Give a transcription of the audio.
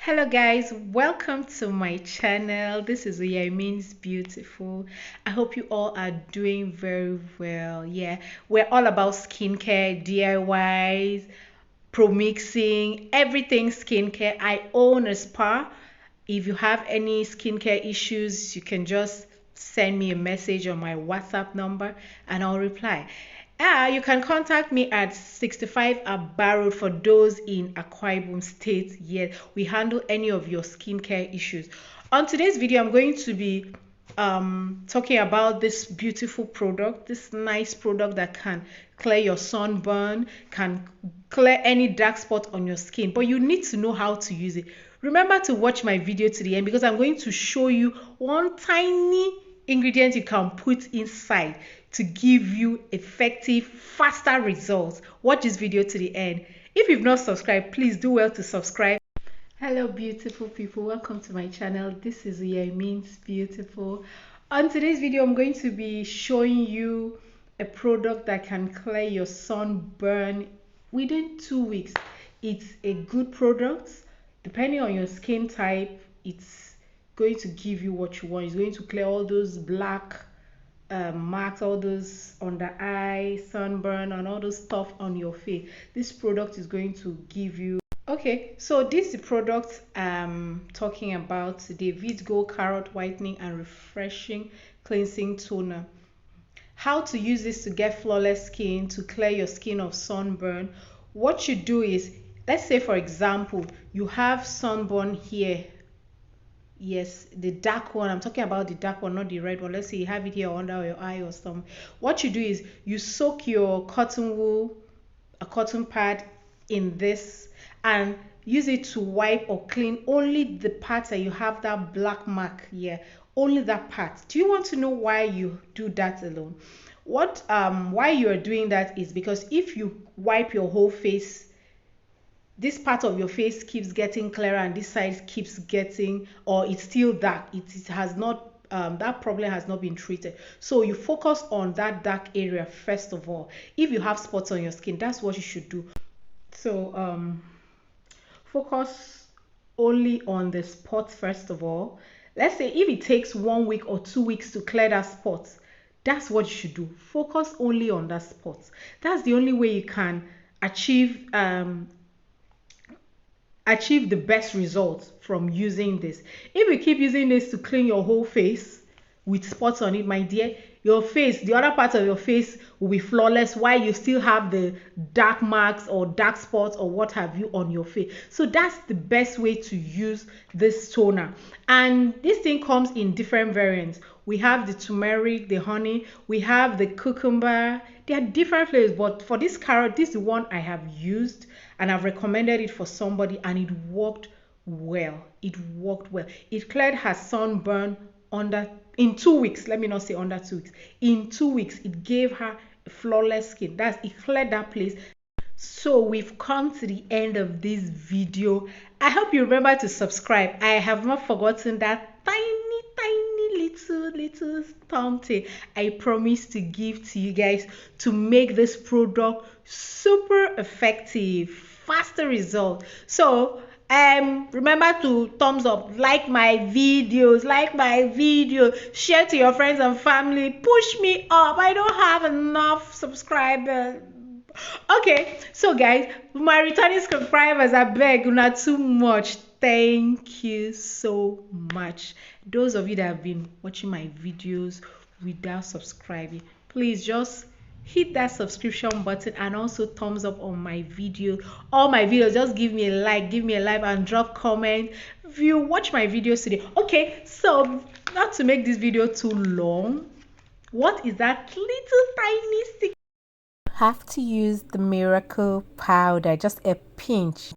Hello guys, welcome to my channel. This is Means Beautiful. I hope you all are doing very well. Yeah, we're all about skincare, DIYs, pro mixing, everything skincare. I own a spa. If you have any skincare issues, you can just send me a message on my WhatsApp number and I'll reply. You can contact me at 65 Abba Road for those in Akwa Ibom State. Yes, we handle any of your skincare issues. On today's video, I'm going to be talking about this beautiful product, this nice product that can clear your sunburn, can clear any dark spot on your skin, but you need to know how to use it. Remember to watch my video to the end because I'm going to show you one tiny ingredient you can put inside to give you effective, faster results. Watch this video to the end. If you've not subscribed, please do well to subscribe. Hello beautiful people, welcome to my channel. This is Means Beautiful. On today's video, I'm going to be showing you a product that can clear your sunburn within 2 weeks. It's a good product. Depending on your skin type, it's going to give you what you want. It's going to clear all those black marks, all those under eye, sunburn, and all those stuff on your face. This product is going to give you. Okay, so this is the product I'm talking about today. Gold Carrot Whitening and Refreshing Cleansing Toner. How to use this to get flawless skin, to clear your skin of sunburn. What you do is, let's say for example, you have sunburn here. Yes, the dark one. I'm talking about the dark one, not the red one. Let's say you have it here under your eye or something. What you do is you soak your cotton wool, a cotton pad, in this and use it to wipe or clean only the parts that you have that black mark here, only that part. Do you want to know why you do that alone? Why you are doing that is because if you wipe your whole face, this part of your face keeps getting clearer and this side keeps getting, or it's still dark, it has not that problem has not been treated. So you focus on that dark area first of all. If you have spots on your skin, that's what you should do. So focus only on the spots first of all. Let's say if it takes 1 week or 2 weeks to clear that spot, that's what you should do. Focus only on that spot. That's the only way you can achieve the best results from using this. If you keep using this to clean your whole face with spots on it, my dear, your face, the other part of your face will be flawless while you still have the dark marks or dark spots or what have you on your face. So that's the best way to use this toner. And this thing comes in different variants. We have the turmeric, the honey, we have the cucumber. There are different flavors, but for this carrot, this is the one I have used and I've recommended it for somebody and it worked well. It worked well. It cleared her sunburn in 2 weeks. Let me not say under 2 weeks. In 2 weeks, it gave her flawless skin. It cleared that place. So we've come to the end of this video. I hope you remember to subscribe. I have not forgotten that tiny little something I promised to give to you guys to make this product super effective, faster result. So remember to thumbs up, like my videos, share to your friends and family, push me up. I don't have enough subscribers. Okay, so guys, my returning subscribers, I beg not too much. Thank you so much. Those of you that have been watching my videos without subscribing, please just hit that subscription button and also thumbs up on my video. All my videos, just give me a like and drop comment if you watch my videos today. Okay, so not to make this video too long, what is that little tiny stick? Have to use the miracle powder, just a pinch.